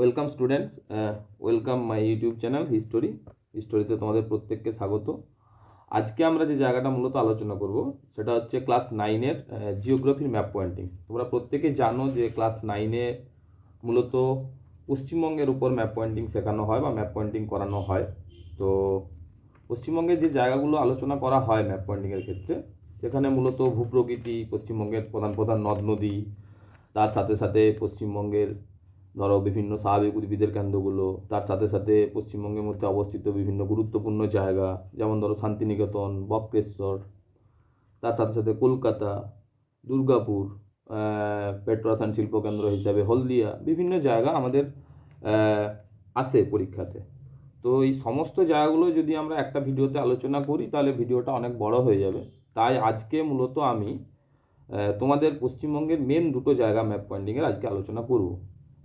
Welcome students, welcome my YouTube channel হিস্টোরিতে তোমাদের প্রত্যেককে স্বাগত। আজকে আমরা যে জায়গাটা মূলত আলোচনা করব সেটা হচ্ছে ক্লাস 9-এর জিওগ্রাফির ম্যাপ পয়েন্টিং। তোমরা প্রত্যেকে জানো যে ক্লাস 9-এ মূলত পশ্চিমবঙ্গের উপর ম্যাপ পয়েন্টিং শেখানো হয় বা ম্যাপ পয়েন্টিং করানো হয়। তো পশ্চিমবঙ্গের যে জায়গাগুলো আলোচনা করা হয় ম্যাপ পয়েন্টিংয়ের ক্ষেত্রে, সেখানে মূলত ভূপ্রকৃতি, পশ্চিমবঙ্গের প্রধান প্রধান নদ নদী, তার সাথে সাথে পশ্চিমবঙ্গের ধরো বিভিন্ন স্বাভাবিক উদ্ভিদের কেন্দ্রগুলো, তার সাথে সাথে পশ্চিমবঙ্গের মধ্যে অবস্থিত বিভিন্ন গুরুত্বপূর্ণ জায়গা, যেমন ধরো শান্তিনিকেতন, বক্রেশ্বর, তার সাথে সাথে কলকাতা, দুর্গাপুর, পেট্রোরসায়ন শিল্পকেন্দ্র হিসাবে হলদিয়া, বিভিন্ন জায়গা আমাদের আসে পরীক্ষাতে। তো এই সমস্ত জায়গাগুলো যদি আমরা একটা ভিডিওতে আলোচনা করি তাহলে ভিডিওটা অনেক বড় হয়ে যাবে। তাই আজকে মূলত আমি তোমাদের পশ্চিমবঙ্গের মেন দুটো জায়গা ম্যাপ পয়েন্টিংয়ের আজকে আলোচনা করব।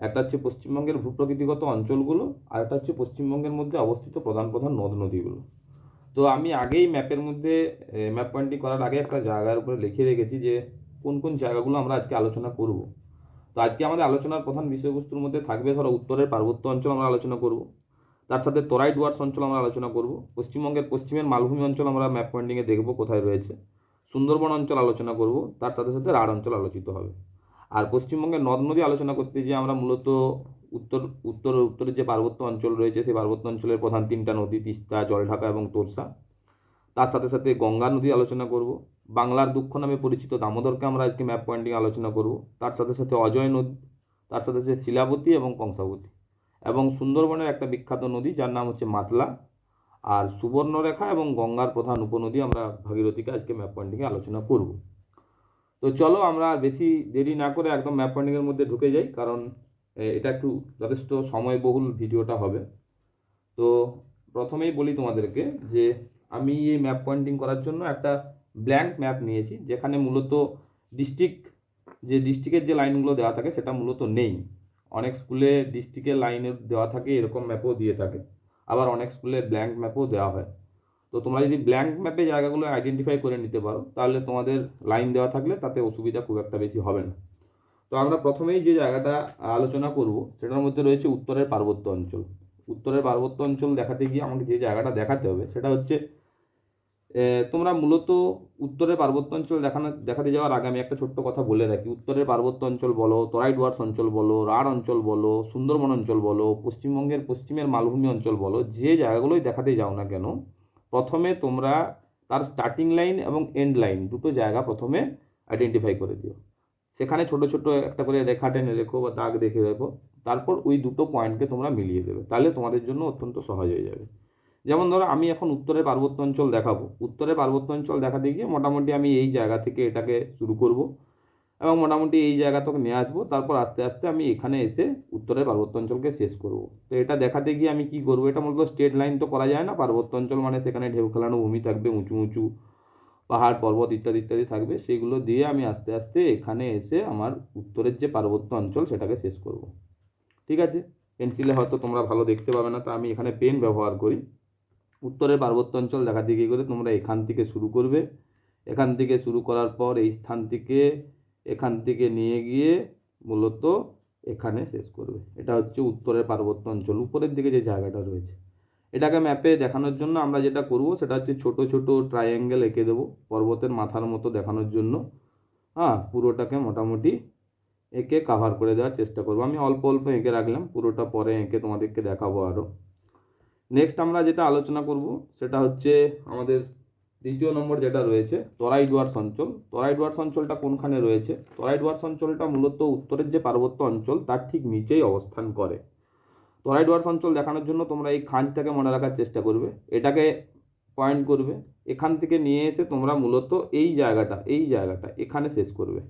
একটা হচ্ছে পশ্চিমবঙ্গের ভূপ্রকৃতিগত অঞ্চলগুলো, আর একটা হচ্ছে পশ্চিমবঙ্গের মধ্যে অবস্থিত প্রধান প্রধান নদ নদীগুলো। তো আমি আগেই ম্যাপের মধ্যে ম্যাপ পয়েন্টিং করার আগে একটা জায়গার উপরে লিখে রেখেছি যে কোন কোন জায়গাগুলো আমরা আজকে আলোচনা করব। তো আজকে আমাদের আলোচনার প্রধান বিষয়বস্তুর মধ্যে থাকবে ধরো উত্তরের পার্বত্য অঞ্চল আমরা আলোচনা করব, তার সাথে তরাই ডুয়ার্স অঞ্চল আমরা আলোচনা করব, পশ্চিমবঙ্গের পশ্চিমের মালভূমি অঞ্চল আমরা ম্যাপ পয়েন্টিংয়ে দেখব কোথায় রয়েছে, সুন্দরবন অঞ্চল আলোচনা করব, তার সাথে সাথে রাঢ় অঞ্চল আলোচিত হবে। আর পশ্চিমবঙ্গের নদ নদী আলোচনা করতে গিয়ে আমরা মূলত উত্তরের যে পার্বত্য অঞ্চল রয়েছে সেই পার্বত্য অঞ্চলের প্রধান তিনটা নদী, তিস্তা, জলঢাকা এবং তোরসা, তার সাথে সাথে গঙ্গা নদী আলোচনা করব, বাংলার দুঃখ নামে পরিচিত দামোদরকে আমরা আজকে ম্যাপ পয়েন্টিং আলোচনা করব, তার সাথে সাথে অজয় নদী, তার সাথে সাথে শিলাবতী এবং কংসাবতী, এবং সুন্দরবনের একটা বিখ্যাত নদী যার নাম হচ্ছে মাতলা, আর সুবর্ণরেখা এবং গঙ্গার প্রধান উপনদী আমরা ভাগীরথীকে আজকে ম্যাপ পয়েন্টিংয়ে আলোচনা করব। তো চলো আমরা বেশি দেরি না করে একদম ম্যাপ পয়েন্টিংয়ের মধ্যে ঢুকে যাই, কারণ এটা একটু যথেষ্ট সময়বহুল ভিডিওটা হবে। তো প্রথমেই বলি তোমাদেরকে যে আমি এই ম্যাপ পয়েন্টিং করার জন্য একটা ব্ল্যাঙ্ক ম্যাপ নিয়েছি, যেখানে মূলত ডিস্ট্রিক্টের যে লাইনগুলো দেওয়া থাকে সেটা মূলত নেই। অনেক স্কুলে ডিস্ট্রিক্টের লাইনের দেওয়া থাকে, এরকম ম্যাপও দিয়ে থাকে, আবার অনেক স্কুলে ব্ল্যাঙ্ক ম্যাপও দেওয়া হয়। তো তোমরা যদি ব্ল্যাঙ্ক ম্যাপে জায়গাগুলো আইডেন্টিফাই করে নিতে পারো তাহলে তোমাদের লাইন দেওয়া থাকলে তাতে অসুবিধা খুব একটা বেশি হবে না। তো আমরা প্রথমেই যে জায়গাটা আলোচনা করব সেটার মধ্যে রয়েছে উত্তরের পার্বত্য অঞ্চল। উত্তরের পার্বত্য অঞ্চল দেখাতে গিয়ে আমাকে যে জায়গাটা দেখাতে হবে সেটা হচ্ছে, তোমরা মূলত উত্তরের পার্বত্য অঞ্চল দেখাতে যাওয়ার আগে আমি একটা ছোট্ট কথা বলে রাখি। উত্তরের পার্বত্য অঞ্চল বলো, তরাই ডুয়ার্স অঞ্চল বলো, রাঢ় অঞ্চল বলো, সুন্দরবন অঞ্চল বলো, পশ্চিমবঙ্গের পশ্চিমের মালভূমি অঞ্চল বলো, যে জায়গাগুলোই দেখাতে যাও না কেন, প্রথমে তোমরা তার স্টার্টিং লাইন এবং এন্ড লাইন দুটো জায়গা প্রথমে আইডেন্টিফাই করে দিও। সেখানে ছোট ছোট একটা করে রেখা টেনে রেখো বা দাগ দেখে রেখো, তারপর ওই দুটো পয়েন্টকে তোমরা মিলিয়ে দেবে, তাহলে তোমাদের জন্য অত্যন্ত সহজ হয়ে যাবে। যেমন ধরো আমি এখন উত্তরের পার্বত্য অঞ্চল দেখাবো, উত্তরের পার্বত্য অঞ্চল দেখাতে গিয়ে মোটামুটি আমি এই জায়গা থেকে এটাকে শুরু করব এবং মোটামুটি এই জায়গা থেকে নিয়ে আসবো, তারপর আস্তে আস্তে আমি এখানে এসে উত্তরের পার্বত্য অঞ্চলকে শেষ করব। তো এটা দেখাতে গিয়ে আমি কি করবো, এটা মূলত স্ট্রেট লাইন তো করা যায় না, পার্বত্য অঞ্চল মানে সেখানে ঢেউ খেলানো ভূমি থাকবে, উঁচু উঁচু পাহাড় পর্বত ইত্যাদি ইত্যাদি থাকবে, সেগুলো দিয়ে আমি আস্তে আস্তে এখানে এসে আমার উত্তরের যে পার্বত্য অঞ্চল সেটাকে শেষ করব। ঠিক আছে, পেন্সিলে হয়তো তোমরা ভালো দেখতে পাবে না, তা আমি এখানে পেন ব্যবহার করি। উত্তরের পার্বত্য অঞ্চল দেখাতে গিয়ে করে তোমরা এখান থেকে শুরু করবে, এখান থেকে শুরু করার পর এই স্থান থেকে এখান থেকে নিয়ে গিয়ে মূলত এখানে শেষ করবে। এটা হচ্ছে উত্তরের পার্বত্য অঞ্চল, উপরের দিকে যে জায়গাটা রয়েছে। এটাকে ম্যাপে দেখানোর জন্য আমরা যেটা করব সেটা হচ্ছে ছোট ছোট ট্রায়াঙ্গেল এঁকে দেবো পর্বতের মাথার মতো দেখানোর জন্য। হ্যাঁ, পুরোটাকে মোটামুটি এঁকে কাভার করে দেওয়ার চেষ্টা করবো। আমি অল্প অল্প এঁকে রাখলাম, পুরোটা পরে এঁকে তোমাদেরকে দেখাবো আরও। নেক্সট আমরা যেটা আলোচনা করব সেটা হচ্ছে আমাদের দ্বিতীয় নম্বর যেটা রয়েছে তরাই ডুয়ার্স অঞ্চল। তরাই ডুয়ার্স অঞ্চলটা কোনখানে রয়েছে? তরাই ডুয়ার্স অঞ্চলটা মূলত উত্তরের যে পার্বত্য অঞ্চল তার ঠিক নিচেই অবস্থান করে। তরাই ডুয়ার্স অঞ্চল দেখানোর জন্য তোমরা এই খাঁজটাকে মনে রাখার চেষ্টা করবে, এটাকে পয়েন্ট করবে, এখান থেকে নিয়ে এসে তোমরা মূলত এই জায়গাটা এখানে শেষ করবে।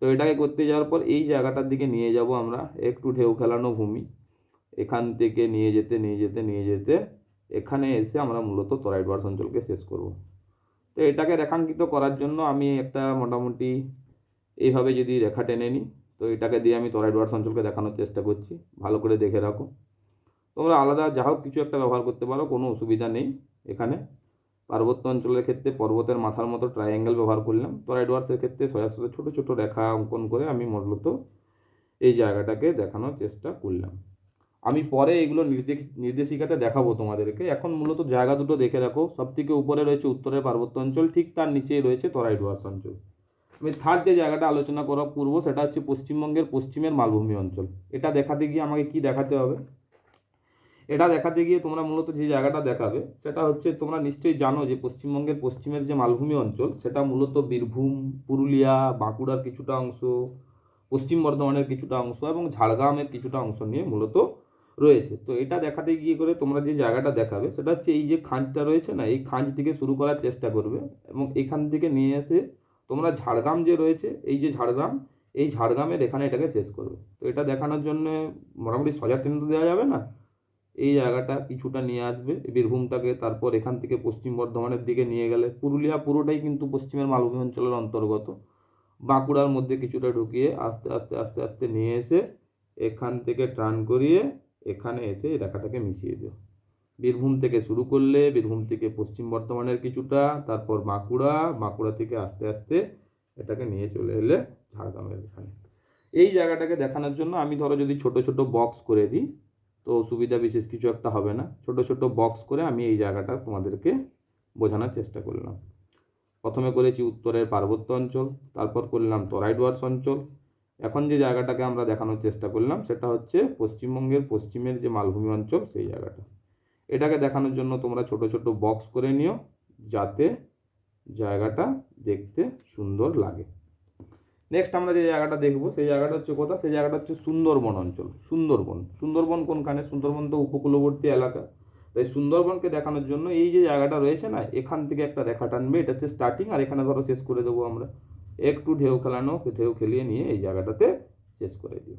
তো এটাকে করতে যাওয়ার পর এই জায়গাটার দিকে নিয়ে যাব আমরা, একটু ঢেউ খেলানো ভূমি, এখান থেকে নিয়ে যেতে এখানে এসে আমরা মূলত তরাই ডুয়ার্স অঞ্চলকে শেষ করব। তো এটাকে রেখাঙ্কিত করার জন্য আমি একটা মোটামুটি এইভাবে যদি রেখা টেনে নিই, তো এটাকে দিয়ে আমি তরাই ডুয়ার্স অঞ্চলকে দেখানোর চেষ্টা করছি। ভালো করে দেখে রাখো, তোমরা আলাদা যা হোক কিছু একটা ব্যবহার করতে পারো, কোনো অসুবিধা নেই। এখানে পার্বত্য অঞ্চলের ক্ষেত্রে পর্বতের মাথার মতো ট্রায়াঙ্গেল ব্যবহার করলাম, তরাই ডুয়ার্সের ক্ষেত্রে সোজাসুজি ছোটো ছোটো রেখা অঙ্কন করে আমি মূলত এই জায়গাটাকে দেখানোর চেষ্টা করলাম। আমি পরে এগুলো নির্দেশিকাতে দেখাবো তোমাদেরকে। এখন মূলত জায়গা দুটো দেখে রাখো। সব থেকে উপরে রয়েছে উত্তরের পার্বত্য অঞ্চল, ঠিক তার নিচেই রয়েছে তরাই ডুয়ার্স অঞ্চল। আমি থার্ড যে জায়গাটা আলোচনা করা পূর্ব, সেটা হচ্ছে পশ্চিমবঙ্গের পশ্চিমের মালভূমি অঞ্চল। এটা দেখাতে গিয়ে আমাকে কি দেখাতে হবে? এটা দেখাতে গিয়ে তোমরা মূলত যে জায়গাটা দেখাবে সেটা হচ্ছে, তোমরা নিশ্চয়ই জানো যে পশ্চিমবঙ্গের পশ্চিমের যে মালভূমি অঞ্চল সেটা মূলত বীরভূম, পুরুলিয়া, বাঁকুড়ার কিছুটা অংশ, পশ্চিম বর্ধমানের কিছুটা অংশ এবং ঝাড়গ্রামের কিছুটা অংশ নিয়ে মূলত রয়েছে। তো এটা দেখাতে গিয়ে করে তোমরা যে জায়গাটা দেখাবে সেটা হচ্ছে এই যে খাঁজটা রয়েছে না, এই খাঁজ থেকে শুরু করার চেষ্টা করবে এবং এখান থেকে নিয়ে এসে তোমরা ঝাড়গ্রাম যে রয়েছে, এই যে ঝাড়গ্রাম, এই ঝাড়গ্রামের এখানে এটাকে শেষ করবে। তো এটা দেখানোর জন্য মোটামুটি সোজা ট্রেন তো দেওয়া যাবে না, এই জায়গাটা কিছুটা নিয়ে আসবে বীরভূমটাকে, তারপর এখান থেকে পশ্চিম বর্ধমানের দিকে নিয়ে গেলে পুরুলিয়া পুরোটাই কিন্তু পশ্চিমের মালভূমি অঞ্চলের অন্তর্গত, বাঁকুড়ার মধ্যে কিছুটা ঢুকিয়ে আস্তে আস্তে আস্তে আস্তে নিয়ে এসে এখান থেকে টার্ন করিয়ে এখানে এসে এই রেখাটাকে মিশিয়ে দিও। বীরভূম থেকে শুরু করলে বীরভূম থেকে পশ্চিম বর্ধমানের কিছুটা, তারপর বাঁকুড়া, বাঁকুড়া থেকে আস্তে আস্তে এটাকে নিয়ে চলে এলে ঝাড়গ্রামের এখানে। এই জায়গাটাকে দেখানোর জন্য আমি ধরো যদি ছোট ছোট বক্স করে দিই তো সুবিধা বিশেষ কিছু একটা হবে না, ছোট ছোট বক্স করে আমি এই জায়গাটা তোমাদেরকে বোঝানোর চেষ্টা করলাম। প্রথমে করেছি উত্তরের পার্বত্য অঞ্চল, তারপর করলাম তরাই ডুয়ার্স অঞ্চল। এখন যে জায়গাটাকে আমরা দেখানোর চেষ্টা করলাম সেটা হচ্ছে পশ্চিমবঙ্গের পশ্চিমের যে মালভূমি অঞ্চল সেই জায়গাটা। এটাকে দেখানোর জন্য তোমরা ছোট ছোট বক্স করে নিও যাতে জায়গাটা দেখতে সুন্দর লাগে। নেক্সট আমরা যে জায়গাটা দেখবো সেই জায়গাটা হচ্ছে কোথা? সেই জায়গাটা হচ্ছে সুন্দরবন অঞ্চল। সুন্দরবন, সুন্দরবন কোনখানে? সুন্দরবন তো উপকূলবর্তী এলাকা। তাই সুন্দরবনকে দেখানোর জন্য এই যে জায়গাটা রয়েছে না, এখান থেকে একটা রেখা টানবে, এটা হচ্ছে স্টার্টিং, আর এখানে ধরো শেষ করে দেবো আমরা। একটু ঢেউ খেলানো, ঢেউ খেলিয়ে নিয়ে এই জায়গাটাতে শেষ করে দিও।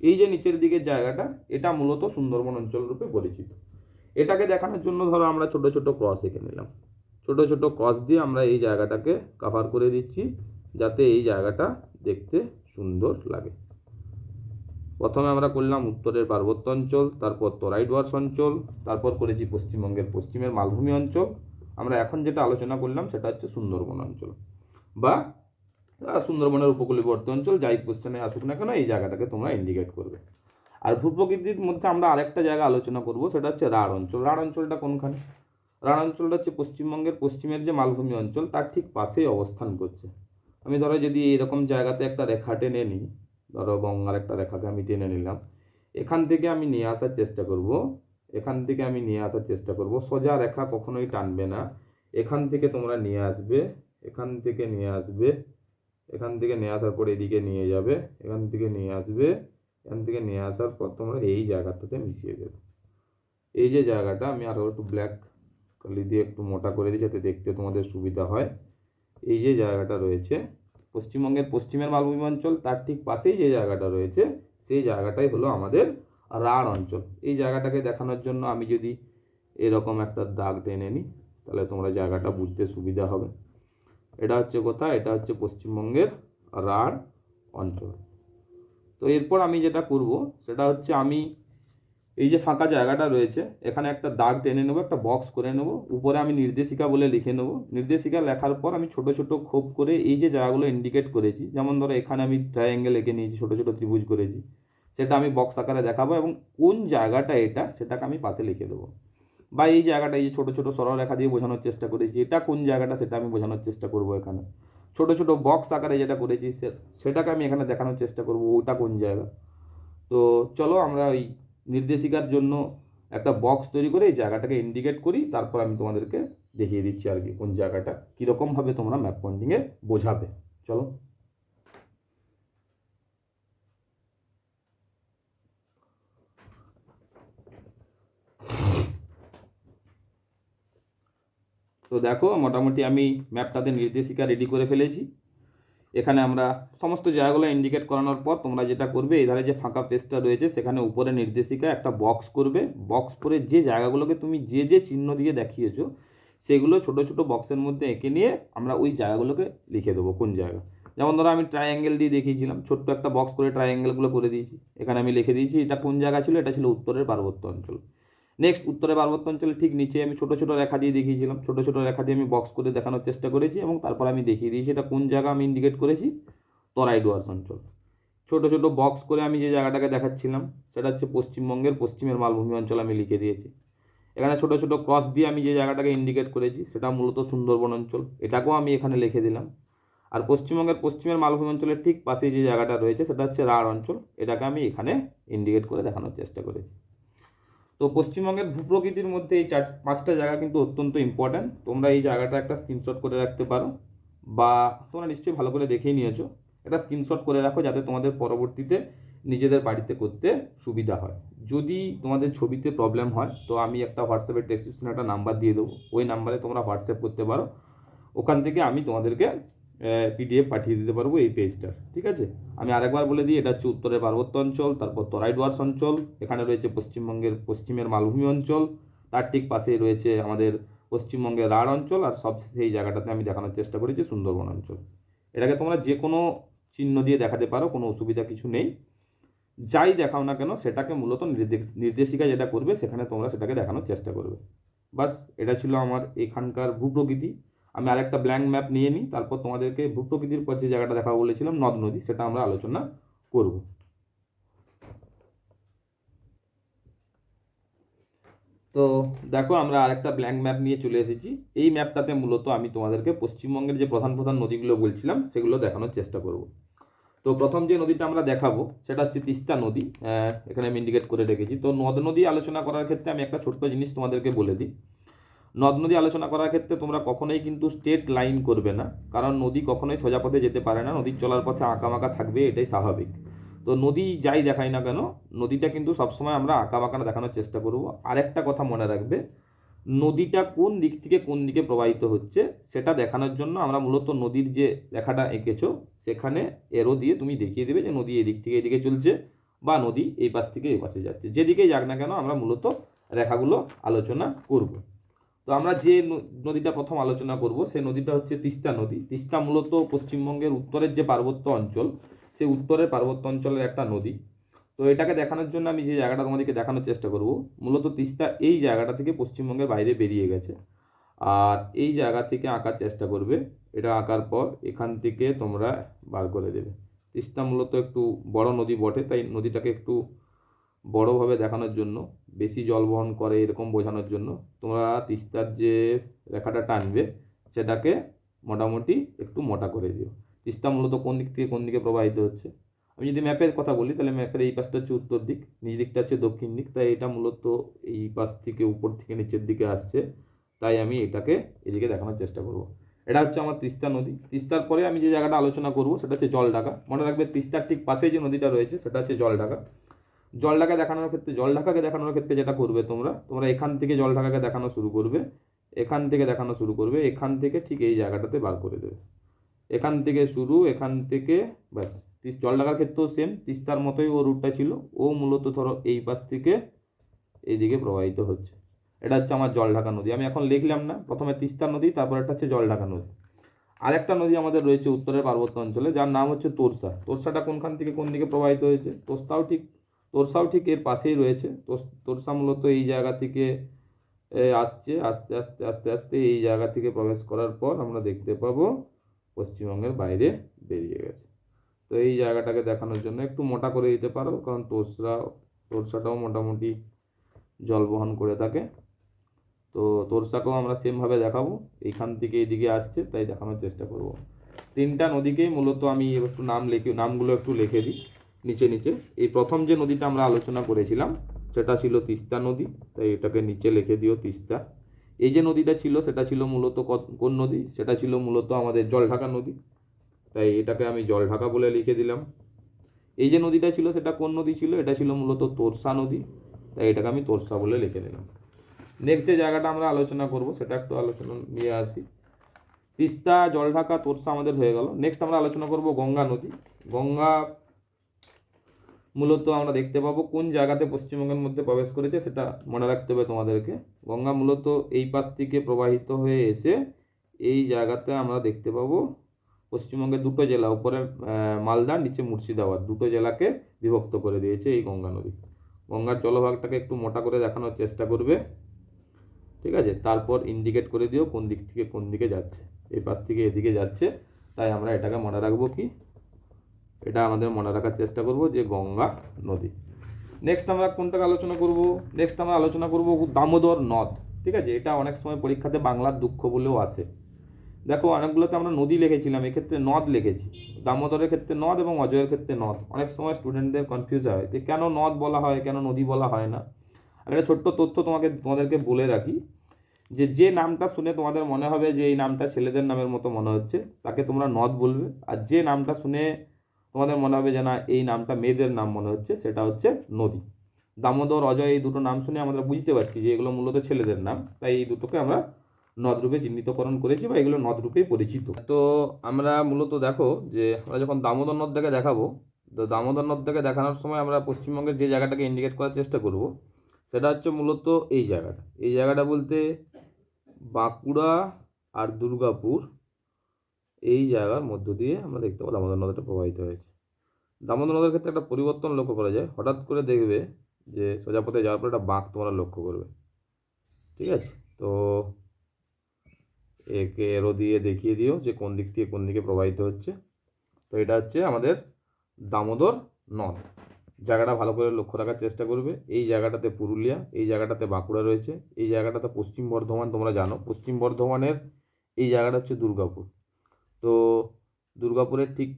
এই যে নিচের দিকের জায়গাটা, এটা মূলত সুন্দরবন অঞ্চল রূপে পরিচিত। এটাকে দেখানোর জন্য ধরো আমরা ছোট ছোট ক্রস এঁকে নিলাম, ছোট ছোট ক্রস দিয়ে আমরা এই জায়গাটাকে কভার করে দিচ্ছি যাতে এই জায়গাটা দেখতে সুন্দর লাগে। প্রথমে আমরা করলাম উত্তরের পার্বত্য অঞ্চল, তারপর তরাই ডুয়ার্স অঞ্চল, তারপর করেছি পশ্চিমবঙ্গের পশ্চিমের মালভূমি অঞ্চল। আমরা এখন যেটা আলোচনা করলাম সেটা হচ্ছে সুন্দরবন অঞ্চল বা সুন্দরবনের উপকূলবর্তী অঞ্চল, যাই কোশ্চেনে আসুক না কেন এই জায়গাটাকে তোমরা ইন্ডিকেট করবে। আর ভূপ্রকৃতির মধ্যে আমরা আরেকটা জায়গা আলোচনা করব, সেটা হচ্ছে রাঢ় অঞ্চল। রাঢ় অঞ্চলটা কোনখানে? রাঢ় অঞ্চলটা হচ্ছে পশ্চিমবঙ্গের পশ্চিমের যে মালভূমি অঞ্চল তার ঠিক পাশেই অবস্থান করছে। আমি ধরো যদি এরকম জায়গাতে একটা রেখা টেনে নিই, ধরো গঙ্গার একটা রেখাকে আমি টেনে নিলাম, এখান থেকে আমি নিয়ে আসার চেষ্টা করব, এখান থেকে আমি নিয়ে আসার চেষ্টা করব, সোজা রেখা কখনোই টানবে না, এখান থেকে তোমরা নিয়ে আসবে, এখান থেকে নিয়ে আসবে, এখান থেকে নিয়ে আসার পর এদিকে নিয়ে যাবে, এখান থেকে নিয়ে আসবে, এখান থেকে নিয়ে আসার পর তোমরা এই জায়গাটাতে মিশিয়ে দেবে। এই যে জায়গাটা আমি আরও একটু ব্ল্যাক কালি দিয়ে একটু মোটা করে দিই যাতে দেখতে তোমাদের সুবিধা হয়। এই যে জায়গাটা রয়েছে পশ্চিমবঙ্গের পশ্চিমের মালভূমি অঞ্চল, তার ঠিক পাশেই যে জায়গাটা রয়েছে সেই জায়গাটাই হলো আমাদের রাঢ় অঞ্চল। এই জায়গাটাকে দেখানোর জন্য আমি যদি এরকম একটা দাগ টেনে নিই তাহলে তোমরা জায়গাটা বুঝতে সুবিধা হবে। এটা হচ্ছে কোথা? এটা হচ্ছে পশ্চিমবঙ্গের রাঢ় অঞ্চল। তো এরপর আমি যেটা করব সেটা হচ্ছে আমি এই যে ফাঁকা জায়গাটা রয়েছে এখানে একটা দাগ টেনে নেবো, একটা বক্স করে নেব, উপরে আমি নির্দেশিকা বলে লিখে নেব। নির্দেশিকা লেখার পর আমি ছোট ছোট খোপ করে এই যে জায়গাগুলো ইন্ডিকেট করেছি, যেমন ধরো এখানে আমি ট্রায়াঙ্গেল এঁকে নিয়েছি, ছোট ছোট ত্রিভুজ করেছি, সেটা আমি বক্স আকারে দেখাবো এবং কোন জায়গাটা এটা সেটাকে আমি পাশে লিখে দেবো। বা এই জায়গাটা এই যে ছোট ছোট সরলরেখা দিয়ে বোঝানোর চেষ্টা করেছি, এটা কোন জায়গাটা সেটা আমি বোঝানোর চেষ্টা করব। এখানে ছোট ছোট বক্স আকারে যেটা করেছি সেটাকে আমি এখানে দেখানোর চেষ্টা করব ওটা কোন জায়গা। তো চলো আমরা ওই নির্দেশিকার জন্য একটা বক্স তৈরি করে এই জায়গাটাকে ইন্ডিকেট করি, তারপর আমি তোমাদেরকে দেখিয়ে দিচ্ছি আর কি কোন জায়গাটা কীরকমভাবে তোমরা ম্যাপ পয়েন্টিংয়ে বোঝাবে। চলো। তো দেখো মোটামুটি আমি ম্যাপটাতে নির্দেশিকা রেডি করে ফেলেছি। এখানে আমরা সমস্ত জায়গাগুলো ইন্ডিকেট করানোর পর তোমরা যেটা করবে, এই ধারে যে ফাঁকা পেজটা রয়েছে সেখানে উপরে নির্দেশিকা একটা বক্স করবে, বক্স করে যে জায়গাগুলোকে তুমি যে যে চিহ্ন দিয়ে দেখিয়েছো সেগুলো ছোট ছোট বক্সের মধ্যে এঁকে নিয়ে আমরা ওই জায়গাগুলোকে লিখে দেবো কোন জায়গা। যেমন ধরো আমি ট্রায়াঙ্গেল দিয়ে দেখিয়েছিলাম, ছোট্ট একটা বক্স করে ট্রায়াঙ্গেলগুলো করে দিয়েছি, এখানে আমি লিখে দিয়েছি এটা কোন জায়গা ছিল, এটা ছিল উত্তরের পার্বত্য অঞ্চল। নেক্সট উত্তরের পার্বত্য অঞ্চলের ঠিক নিচে আমি ছোট ছোট রেখা দিয়ে দেখিয়েছিলাম, ছোট ছোট রেখা দিয়ে আমি বক্স করে দেখানোর চেষ্টা করেছি এবং তারপর আমি দেখিয়ে দিয়েছি এটা কোন জায়গা আমি ইন্ডিকেট করেছি, তরাই ডুয়ার্স অঞ্চল। ছোট ছোট বক্স করে আমি যে জায়গাটাকে দেখাচ্ছিলাম সেটা হচ্ছে পশ্চিমবঙ্গের পশ্চিমের মালভূমি অঞ্চল আমি লিখে দিয়েছি। এখানে ছোট ছোট ক্রস দিয়ে আমি যে জায়গাটাকে ইন্ডিকেট করেছি সেটা মূলত সুন্দরবন অঞ্চল, এটাকেও আমি এখানে লিখে দিলাম। আর পশ্চিমবঙ্গের পশ্চিমের মালভূমি অঞ্চলের ঠিক পাশেই যে জায়গাটা রয়েছে সেটা হচ্ছে রাঢ় অঞ্চল, এটাকে আমি এখানে ইন্ডিকেট করে দেখানোর চেষ্টা করেছি। তো পশ্চিমবঙ্গের ভূপ্রকৃতির মধ্যে এই 4-5টা জায়গা কিন্তু অত্যন্ত ইম্পর্ট্যান্ট। তোমরা এই জায়গাটা একটা স্ক্রিনশট করে রাখতে পারো, বা তোমরা নিশ্চয়ই ভালো করে দেখেই নিয়েছো, এটা স্ক্রিনশট করে রাখো যাতে তোমাদের পরবর্তীতে নিজেদের বাড়িতে করতে সুবিধা হয়। যদি তোমাদের ছবিতে প্রবলেম হয় তো আমি একটা হোয়াটসঅ্যাপের ডেসক্রিপশনে একটা নাম্বার দিয়ে দেবো, ওই নাম্বারে তোমরা হোয়াটসঅ্যাপ করতে পারো, ওখান থেকে আমি তোমাদেরকে পিডিএফ পাঠিয়ে দিতে পারবো এই পেজটার। ঠিক আছে, আমি আরেকবার বলে দিই, এটা হচ্ছে উত্তরের পার্বত্য অঞ্চল, তারপর তরাই ডুয়ার্স অঞ্চল, এখানে রয়েছে পশ্চিমবঙ্গের পশ্চিমের মালভূমি অঞ্চল, তার ঠিক পাশেই রয়েছে আমাদের পশ্চিমবঙ্গের রাঢ় অঞ্চল, আর সবশেষে এই জায়গাটাতে আমি দেখানোর চেষ্টা করেছি সুন্দরবন অঞ্চল। এটাকে তোমরা যে কোনো চিহ্ন দিয়ে দেখাতে পারো, কোনো অসুবিধা কিছু নেই। যাই দেখাও না কেন সেটাকে মূলত নির্দেশিকা যেটা করবে সেখানে তোমরা সেটাকে দেখানোর চেষ্টা করবে। বাস, এটা ছিল আমার এখানকার ভূপ্রকৃতি। আমি আরেকটা ব্ল্যাঙ্ক ম্যাপ নিয়ে নিই, তারপর তোমাদেরকে ভূপ্রকৃতির পর যে জায়গাটা দেখাবো বলেছিলাম নদ নদী, সেটা আমরা আলোচনা করব। তো দেখো, আমরা আরেকটা ব্ল্যাঙ্ক ম্যাপ নিয়ে চলে এসেছি। এই ম্যাপটাতে মূলত আমি তোমাদেরকে পশ্চিমবঙ্গের যে প্রধান প্রধান নদীগুলো বলছিলাম সেগুলো দেখানোর চেষ্টা করব। তো প্রথম যে নদীটা আমরা দেখাবো সেটা হচ্ছে তিস্তা নদী, এখানে আমি ইন্ডিকেট করে রেখেছি। তো নদ নদী আলোচনা করার ক্ষেত্রে আমি একটা ছোট্ট জিনিস তোমাদেরকে বলে দিই। নদ নদী আলোচনা করার ক্ষেত্রে তোমরা কখনোই কিন্তু স্ট্রেট লাইন করবে না, কারণ নদী কখনোই সোজা পথে যেতে পারে না, নদীর চলার পথে আঁকাবাঁকা থাকবে, এটাই স্বাভাবিক। তো নদী যাই দেখাই না কেন, নদীটা কিন্তু সবসময় আমরা আঁকাবাঁকা দেখানোর চেষ্টা করব। আরেকটা কথা মনে রাখবে, নদীটা কোন দিক থেকে কোন দিকে প্রবাহিত হচ্ছে সেটা দেখানোর জন্য আমরা মূলত নদীর যে রেখাটা এঁকেছো সেখানে এরো দিয়ে তুমি দেখিয়ে দেবে যে নদী এদিক থেকে এদিকে চলছে, বা নদী এই পাশ থেকে এই পাশে যাচ্ছে, যেদিকেই যাক না কেন আমরা মূলত রেখাগুলো আলোচনা করব। তো আমরা যে নদীটা প্রথম আলোচনা করব সেই নদীটা হচ্ছে তিস্তা নদী। তিস্তা মূলত পশ্চিমবঙ্গের উত্তরের যে পার্বত্য অঞ্চল, সেই উত্তরের পার্বত্য অঞ্চলের একটা নদী। তো এটাকে দেখানোর জন্য আমি যে জায়গাটা তোমাদেরকে দেখানোর চেষ্টা করব, মূলত তিস্তা এই জায়গাটা থেকে পশ্চিমবঙ্গের বাইরে বেরিয়ে গেছে, আর এই জায়গা থেকে আঁকার চেষ্টা করবে। এটা আঁকার পর এখান থেকে তোমরা বার করে দেবে। তিস্তা মূলত একটু বড় নদী বটে, তাই নদীটাকে একটু বড়োভাবে দেখানোর জন্য, বেশি জল বহন করে এরকম বোঝানোর জন্য তোমরা তিস্তার যে রেখাটা টানবে সেটাকে মোটামুটি একটু মোটা করে দিও। তিস্তা মূলত কোন দিক থেকে কোন দিকে প্রবাহিত হচ্ছে, আমি যদি ম্যাপের কথা বলি তাহলে ম্যাপের এই পাশটা হচ্ছে উত্তর দিক, নিচ দিকটা হচ্ছে দক্ষিণ দিক, তাই এটা মূলত এই পাশ থেকে উপর থেকে নিচের দিকে আসছে, তাই আমি এটাকে এদিকে দেখানোর চেষ্টা করব। এটা হচ্ছে আমার তিস্তা নদী। তিস্তার পরে আমি যে জায়গাটা আলোচনা করব সেটা হচ্ছে জলঢাকা। মনে রাখবে তিস্তার ঠিক পাশে যে নদীটা রয়েছে সেটা হচ্ছে জলঢাকা। জলঢাকাকে দেখানোর ক্ষেত্রে যেটা করবে তোমরা তোমরা এখান থেকে জলঢাকাকে দেখানো শুরু করবে, এখান থেকে দেখানো শুরু করবে, এখান থেকে ঠিক এই জায়গাটাতে বার করে দেবে। এখান থেকে শুরু, এখান থেকে ব্যাস। জলঢাকার ক্ষেত্রেও সেম, তিস্তার মতোই ও রুটটা ছিল, ও মূলত ধরো এই পাশ থেকে এইদিকে প্রবাহিত হচ্ছে। এটা হচ্ছে আমার জলঢাকা নদী। আমি এখন লিখলাম না, প্রথমে তিস্তা নদী, তারপর একটা হচ্ছে জলঢাকা নদী। আরেকটা নদী আমাদের রয়েছে উত্তরের পার্বত্য অঞ্চলে, যার নাম হচ্ছে তোরসা। তোরসাটা কোনখান থেকে কোন দিকে প্রবাহিত হয়েছে, তোরসাও ঠিক এর পাশেই রয়েছে। তোরসা মূলত এই জায়গা থেকে আসছে, আস্তে আস্তে আস্তে আস্তে এই জায়গা থেকে প্রবেশ করার পর আমরা দেখতে পাবো পশ্চিমবঙ্গের বাইরে বেরিয়ে গেছে। তো এই জায়গাটাকে দেখানোর জন্য একটু মোটা করে দিতে পারো, কারণ তোরসাটাও মোটামুটি জল বহন করে থাকে। তো তোরসাকেও আমরা সেমভাবে দেখাবো, এইখান থেকে এইদিকে আসছে তাই দেখানোর চেষ্টা করব। তিনটা নদীকেই মূলত আমি একটু নামগুলো একটু লিখে দিই নিচে নিচে। এই প্রথম যে নদীটা আমরা আলোচনা করেছিলাম সেটা ছিল তিস্তা নদী, তাই এটাকে নিচে লিখে দিও তিস্তা। এই যে নদীটা ছিল সেটা ছিল মূলত কোন নদী, সেটা ছিল মূলত আমাদের জলঢাকা নদী, তাই এটাকে আমি জলঢাকা বলে লিখে দিলাম। এই যে নদীটা ছিল সেটা কোন নদী ছিল, এটা ছিল মূলত তোরসা নদী, তাই এটাকে আমি তোরসা বলে লিখে দিলাম। নেক্সট যে জায়গাটা আমরা আলোচনা করব সেটা একটু আলোচনা নিয়ে আসি। তিস্তা, জলঢাকা, তোরসা আমাদের হয়ে গেল। নেক্সট আমরা আলোচনা করব গঙ্গা নদী। গঙ্গা মূলত আমরা দেখতে পাবো কোন জায়গাতে পশ্চিমবঙ্গের মধ্যে প্রবেশ করেছে সেটা মনে রাখতে হবে তোমাদেরকে। গঙ্গা মূলত এই পাশ থেকে প্রবাহিত হয়ে এসে এই জায়গাতে আমরা দেখতে পাবো পশ্চিমবঙ্গের দুটো জেলা, উপরে মালদা, নিচে মুর্শিদাবাদ, দুটো জেলাকে বিভক্ত করে দিয়েছে এই গঙ্গা নদী। গঙ্গার জলভাগটাকে একটু মোটা করে দেখানোর চেষ্টা করবে, ঠিক আছে। তারপর ইন্ডিকেট করে দিও কোন দিক থেকে কোন দিকে যাচ্ছে, এই পাশ থেকে এদিকে যাচ্ছে, তাই আমরা এটাকে মনে রাখবো কি এটা আমাদের মনে রাখার চেষ্টা করব যে গঙ্গা নদী। নেক্সট আমরা কোনটাকে আলোচনা করব? নেক্সট আমরা আলোচনা করব দামোদর নদ। ঠিক আছে, এটা অনেক সময় পরীক্ষাতে বাংলার দুঃখ বলেও আসে। দেখো অনেকগুলোতে আমরা নদী লিখেছিলাম, এক্ষেত্রে নদ লিখেছি। দামোদরের ক্ষেত্রে নদ এবং অজয়ের ক্ষেত্রে নদ। অনেক সময় স্টুডেন্টদের কনফিউজ হয় যে কেন নদ বলা হয়, কেন নদী বলা হয় না। আমি একটা ছোট্ট তথ্য তোমাদেরকে বলে রাখি, যে নামটা শুনে তোমাদের মনে হবে যে এই নামটা ছেলেদের নামের মতো মনে হচ্ছে, তাকে তোমরা নদ বলবে। আর যে নামটা শুনে তোমাদের মনে হবে যে না এই নামটা মেয়েদের নাম মনে হচ্ছে, সেটা হচ্ছে নদী। দামোদর, অজয় এই দুটো নাম শুনে আমরা বুঝতে পারছি যে এগুলো মূলত ছেলেদের নাম, তাই এই দুটোকে আমরা নদ রূপে চিহ্নিতকরণ করেছি বা এগুলো নদ রূপেই পরিচিত। তো আমরা মূলত দেখো যে আমরা যখন দামোদর নদটাকে দেখাবো, তো দামোদর নদটাকে দেখানোর সময় আমরা পশ্চিমবঙ্গের যে জায়গাটাকে ইন্ডিকেট করার চেষ্টা করব, সেটা হচ্ছে মূলত এই জায়গাটা। এই জায়গাটা বলতে বাঁকুড়া আর দুর্গাপুর, এই জায়গার মধ্য দিয়ে আমরা দেখতে পাবো দামোদর নদীটা প্রবাহিত হয়েছে। দামোদর নদের ক্ষেত্রে একটা পরিবর্তন লক্ষ্য করা যায়। হঠাৎ করে দেখবে যে সোজা পথে যাওয়ার পর একটা বাঁক তোমরা লক্ষ্য করবে। ঠিক আছে, তো একে এরো দিয়ে দেখিয়ে দিও যে কোন দিক থেকে কোন দিকে প্রবাহিত হচ্ছে। তো এটা হচ্ছে আমাদের দামোদর নদ। জায়গাটা ভালো করে লক্ষ্য রাখার চেষ্টা করবে। এই জায়গাটাতে পুরুলিয়া, এই জায়গাটাতে বাঁকুড়া রয়েছে, এই জায়গাটাতে পশ্চিম বর্ধমান। তোমরা জানো পশ্চিম বর্ধমানের এই জায়গাটা হচ্ছে দুর্গাপুর। তো দুর্গাপুরের ঠিক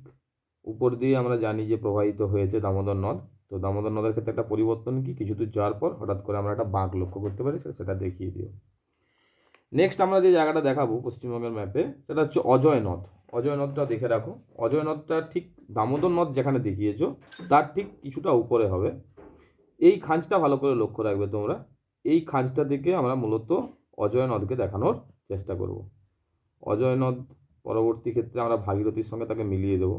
উপর দিয়ে আমরা জানি যে প্রবাহিত হয়েছে দামোদর নদ। তো দামোদর নদের ক্ষেত্রে একটা পরিবর্তন কি, কিছু দূর যাওয়ার পর হঠাৎ করে আমরা একটা বাঁক লক্ষ্য করতে পারি, সেটা দেখিয়ে দিও। নেক্সট আমরা যে জায়গাটা দেখাবো পশ্চিমবঙ্গের ম্যাপে, সেটা হচ্ছে অজয় নদ। অজয় নদটা দেখে রাখো। অজয় নদটা ঠিক দামোদর নদ যেখানে দেখিয়েছো তার ঠিক কিছুটা উপরে হবে। এই খাঁজটা ভালো করে লক্ষ্য রাখবে তোমরা। এই খাঁজটা থেকে আমরা মূলত অজয় নদকে দেখানোর চেষ্টা করব। অজয় নদ পরবর্তী ক্ষেত্রে আমরা ভাগীরথীর সঙ্গে তাকে মিলিয়ে দেবো।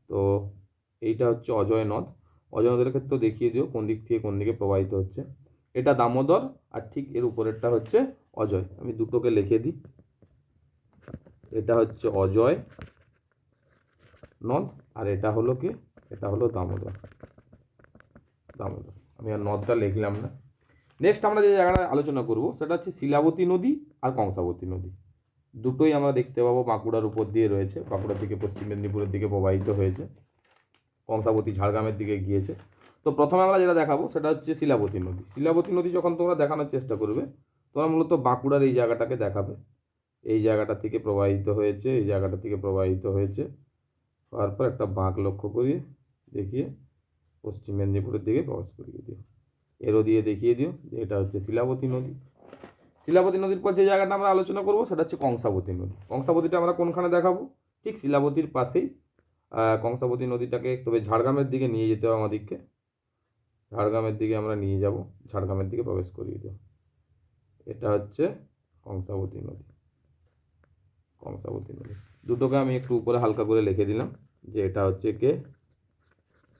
তো এইটা হচ্ছে অজয় নদ। অজয় নদের ক্ষেত্রেও দেখিয়ে দিও কোন দিক থেকে কোন দিকে প্রবাহিত হচ্ছে। এটা দামোদর, আর ঠিক এর উপরেরটা হচ্ছে অজয়। আমি দুটোকে লিখে দিই। এটা হচ্ছে অজয় নদ, আর এটা হলো কি, এটা হলো দামোদর। দামোদর আমি আর নদটা লিখলাম না। নেক্সট আমরা যে জায়গাটা আলোচনা করব সেটা হচ্ছে শিলাবতী নদী আর কংসাবতী নদী। দুটোই আমরা দেখতে পাবো বাঁকুড়ার উপর দিয়ে রয়েছে, বাঁকুড়া থেকে পশ্চিম মেদিনীপুরের দিকে প্রবাহিত হয়েছে, কংসাবতী ঝাড়গ্রামের দিকে গিয়েছে। তো প্রথমে আমরা যেটা দেখাবো সেটা হচ্ছে শিলাবতী নদী। শিলাবতী নদী যখন তোমরা দেখানোর চেষ্টা করবে, তোমরা মূলত বাঁকুড়ার এই জায়গাটাকে দেখাবে। এই জায়গাটা থেকে প্রবাহিত হয়েছে, এই জায়গাটা থেকে প্রবাহিত হয়েছে, তারপর একটা বাঁক লক্ষ্য করিয়ে দেখিয়ে পশ্চিম মেদিনীপুরের দিকে প্রবেশ করিয়ে দিও। এরও দিয়ে দেখিয়ে দিও যে এটা হচ্ছে শিলাবতী নদী। শিলাবতী নদীর পর যে জায়গাটা আমরা আলোচনা করবো সেটা হচ্ছে কংসাবতী নদী। কংসাবতীটা আমরা কোনখানে দেখাবো? ঠিক শিলাবতীর পাশেই কংসাবতী নদীটাকে, তবে ঝাড়গ্রামের দিকে নিয়ে যেতে হবে আমাদেরকে। ঝাড়গ্রামের দিকে আমরা নিয়ে যাব, ঝাড়গ্রামের দিকে প্রবেশ করিয়ে দেব। এটা হচ্ছে কংসাবতী নদী। কংসাবতী নদী দুটোকে আমি একটু উপরে হালকা করে লিখে দিলাম যে এটা হচ্ছে কে,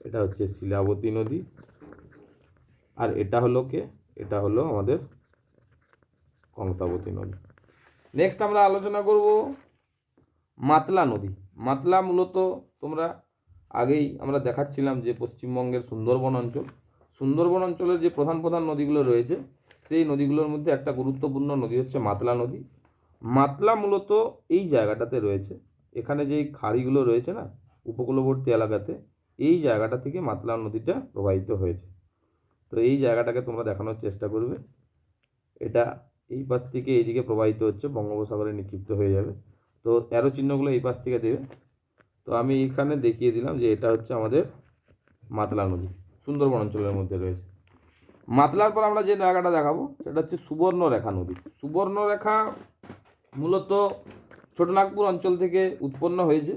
এটা হচ্ছে শিলাবতী নদী, আর এটা হলো কে, এটা হলো আমাদের কংসাবতী নদী। নেক্সট আমরা আলোচনা করব মাতলা নদী। মাতলা মূলত তোমরা আগেই আমরা দেখাচ্ছিলাম যে পশ্চিমবঙ্গের সুন্দরবন অঞ্চল, সুন্দরবন অঞ্চলের যে প্রধান প্রধান নদীগুলো রয়েছে সেই নদীগুলোর মধ্যে একটা গুরুত্বপূর্ণ নদী হচ্ছে মাতলা নদী। মাতলা মূলত এই জায়গাটাতে রয়েছে। এখানে যেই খাড়িগুলো রয়েছে না উপকূলবর্তী এলাকাতে, এই জায়গাটা থেকে মাতলা নদীটা প্রবাহিত হয়েছে। তো এই জায়গাটাকে তোমরা দেখানোর চেষ্টা করবে। এটা এই পাশ থেকে এইদিকে প্রবাহিত হচ্ছে, বঙ্গোপসাগরে নিক্ষিপ্ত হয়ে যাবে। তো অ্যারো চিহ্নগুলো এই পাশ থেকে দেবে। তো আমি এখানে দেখিয়ে দিলাম যে এটা হচ্ছে আমাদের মাতলা নদী, সুন্দরবন অঞ্চলের মধ্যে রয়েছে। মাতলার পর আমরা যে জায়গাটা দেখাবো সেটা হচ্ছে সুবর্ণরেখা নদী। সুবর্ণরেখা মূলত ছোটনাগপুর অঞ্চল থেকে উৎপন্ন হয়েছে।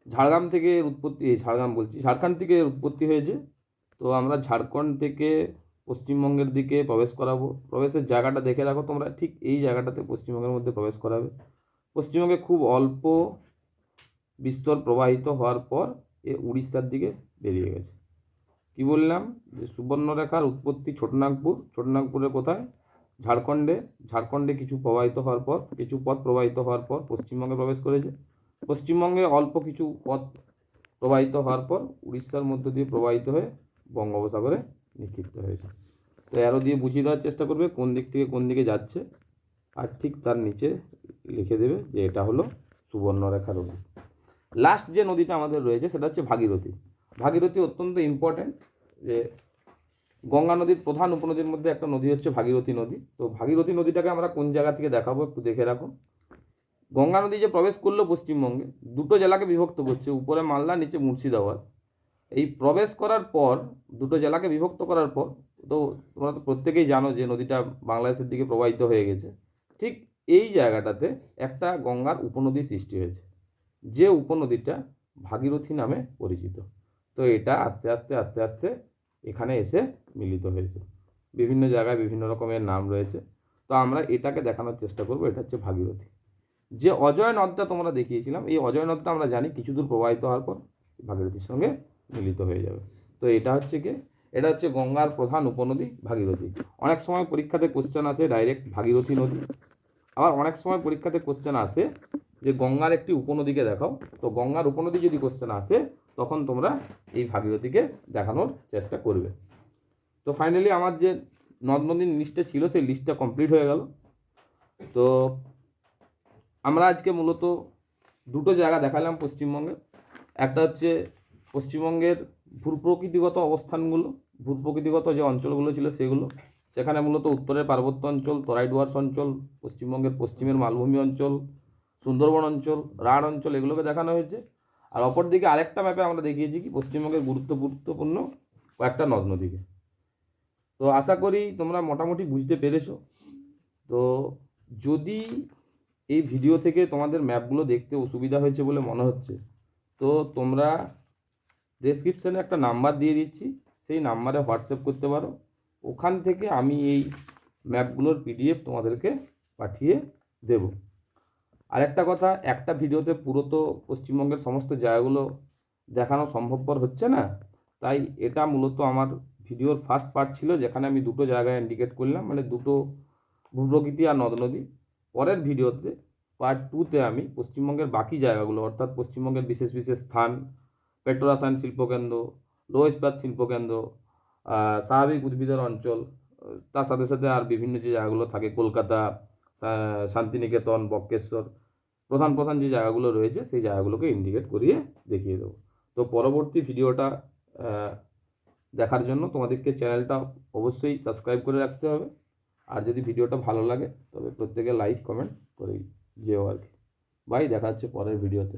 ঝাড়গ্রাম থেকে উৎপত্তি, ঝাড়গ্রাম বলছি, ঝাড়খণ্ড থেকে উৎপত্তি হয়েছে। তো আমরা ঝাড়খণ্ড থেকে পশ্চিমবঙ্গের দিকে প্রবেশ করাবো। প্রবেশের জায়গাটা দেখে রাখো তোমরা, ঠিক এই জায়গাটাতে পশ্চিমবঙ্গের মধ্যে প্রবেশ করাবে। পশ্চিমবঙ্গে খুব অল্প বিস্তর প্রবাহিত হওয়ার পর এ উড়িষ্যার দিকে বেরিয়ে গেছে। কি বললাম যে সুবর্ণরেখার উৎপত্তি ছোটনাগপুর, ছোটনাগপুরের কোথায়? ঝাড়খণ্ডে। ঝাড়খণ্ডে কিছু প্রবাহিত হওয়ার পর, কিছু পথ প্রবাহিত হওয়ার পর পশ্চিমবঙ্গে প্রবেশ করেছে। পশ্চিমবঙ্গে অল্প কিছু পথ প্রবাহিত হওয়ার পর উড়িষ্যার মধ্য দিয়ে প্রবাহিত হয়ে বঙ্গোপসাগরে নিক্ষিপ্ত হয়েছে। তো অ্যারো দিয়ে বুঝিয়ে দেওয়ার চেষ্টা করবে কোন দিক থেকে কোন দিকে যাচ্ছে, আর ঠিক তার নিচে লিখে দেবে যে এটা হলো সুবর্ণরেখা নদী। লাস্ট যে নদীটা আমাদের রয়েছে সেটা হচ্ছে ভাগীরথী। ভাগীরথী অত্যন্ত ইম্পর্ট্যান্ট, যে গঙ্গা নদীর প্রধান উপনদীর মধ্যে একটা নদী হচ্ছে ভাগীরথী নদী। তো ভাগীরথী নদীটাকে আমরা কোন জায়গা থেকে দেখাবো একটু দেখে রাখো। গঙ্গা নদী যে প্রবেশ করলো পশ্চিমবঙ্গে, দুটো জেলাকে বিভক্ত করছে, উপরে মালদা, নিচে মুর্শিদাবাদ। এই প্রবেশ করার পর, দুটো জেলাকে বিভক্ত করার পর, তো তোমরা তো প্রত্যেকেই জানো যে নদীটা বাংলাদেশের দিকে প্রবাহিত হয়ে গেছে। ঠিক এই জায়গাটাতে একটা গঙ্গার উপনদী সৃষ্টি হয়েছে, যে উপনদীটা ভাগীরথী নামে পরিচিত। তো এটা আস্তে আস্তে আস্তে আস্তে এখানে এসে মিলিত হয়েছে। বিভিন্ন জায়গায় বিভিন্ন রকমের নাম রয়েছে, তো আমরা এটাকে দেখানোর চেষ্টা করবো। এটা হচ্ছে ভাগীরথী। যে অজয় নদটা তোমরা দেখিয়েছিলাম, এই অজয় নদটা আমরা জানি কিছু দূর প্রবাহিত হওয়ার পর ভাগীরথীর সঙ্গে মিলিত হয়ে যাবে। তো এটা হচ্ছে কি, এটা হচ্ছে গঙ্গার প্রধান উপনদী ভাগীরথী। অনেক সময় পরীক্ষাতে কোশ্চেন আসে ডাইরেক্ট ভাগীরথী নদী, আবার অনেক সময় পরীক্ষাতে কোশ্চেন আসে যে গঙ্গার একটি উপনদীকে দেখাও। তো গঙ্গার উপনদী যদি কোশ্চেন আসে, তখন তোমরা এই ভাগীরথীকে দেখানোর চেষ্টা করবে। তো ফাইনালি আমার যে নদ নদীর লিস্টটা ছিল, সেই লিস্টটা কমপ্লিট হয়ে গেল। তো আমরা আজকে মূলত দুটো জায়গা দেখালাম পশ্চিমবঙ্গে। একটা হচ্ছে পশ্চিমবঙ্গের ভূপ্রকৃতিগত অবস্থানগুলো, ভূপ্রকৃতিগত যে অঞ্চলগুলো ছিল সেগুলো। সেখানে মূলত উত্তরের পার্বত্য অঞ্চল, তরাই ডুয়ার্স অঞ্চল, পশ্চিমবঙ্গের পশ্চিমের মালভূমি অঞ্চল, সুন্দরবন অঞ্চল, রাঢ় অঞ্চল, এগুলোকে দেখানো হয়েছে। আর অপরদিকে আরেকটা ম্যাপে আমরা দেখিয়েছি কি পশ্চিমবঙ্গের গুরুত্বপূর্ণ কয়েকটা নদ নদীকে। তো আশা করি তোমরা মোটামুটি বুঝতে পেরেছো। তো যদি এই ভিডিও থেকে তোমাদের ম্যাপগুলো দেখতে অসুবিধা হয়েছে বলে মনে হচ্ছে, তো তোমরা ডেসক্রিপশানে একটা নাম্বার দিয়ে দিচ্ছি, সেই নাম্বারে হোয়াটসঅ্যাপ করতে পারো। ওখান থেকে আমি এই ম্যাপগুলোর পিডিএফ তোমাদেরকে পাঠিয়ে দেব। আরেকটা কথা, একটা ভিডিওতে পুরো তো পশ্চিমবঙ্গের সমস্ত জায়গাগুলো দেখানো সম্ভবপর হচ্ছে না, তাই এটা মূলত আমার ভিডিওর ফার্স্ট পার্ট ছিল, যেখানে আমি দুটো জায়গায় ইন্ডিকেট করলাম, মানে দুটো ভূপ্রকৃতি আর নদ নদী। পরের ভিডিওতে পার্ট 2তে আমি পশ্চিমবঙ্গের বাকি জায়গাগুলো, অর্থাৎ পশ্চিমবঙ্গের বিশেষ বিশেষ স্থান, পেট্রোরাসায়ন শিল্পকেন্দ্র, লৌহ ইস্পাত শিল্পকেন্দ্র, স্বাভাবিক উদ্ভিদের অঞ্চল, তার সাথে সাথে আর বিভিন্ন যে জায়গাগুলো থাকে, কলকাতা, শান্তিনিকেতন, বক্রেশ্বর, প্রধান প্রধান যে জায়গাগুলো রয়েছে সেই জায়গাগুলোকে ইন্ডিকেট করিয়ে দেখিয়ে দেবো। তো পরবর্তী ভিডিওটা দেখার জন্য তোমাদেরকে চ্যানেলটা অবশ্যই সাবস্ক্রাইব করে রাখতে হবে। আর যদি ভিডিওটা ভালো লাগে তবে প্রত্যেকে লাইক কমেন্ট করে যেও আর কি। বাই, দেখা হচ্ছে পরের ভিডিওতে।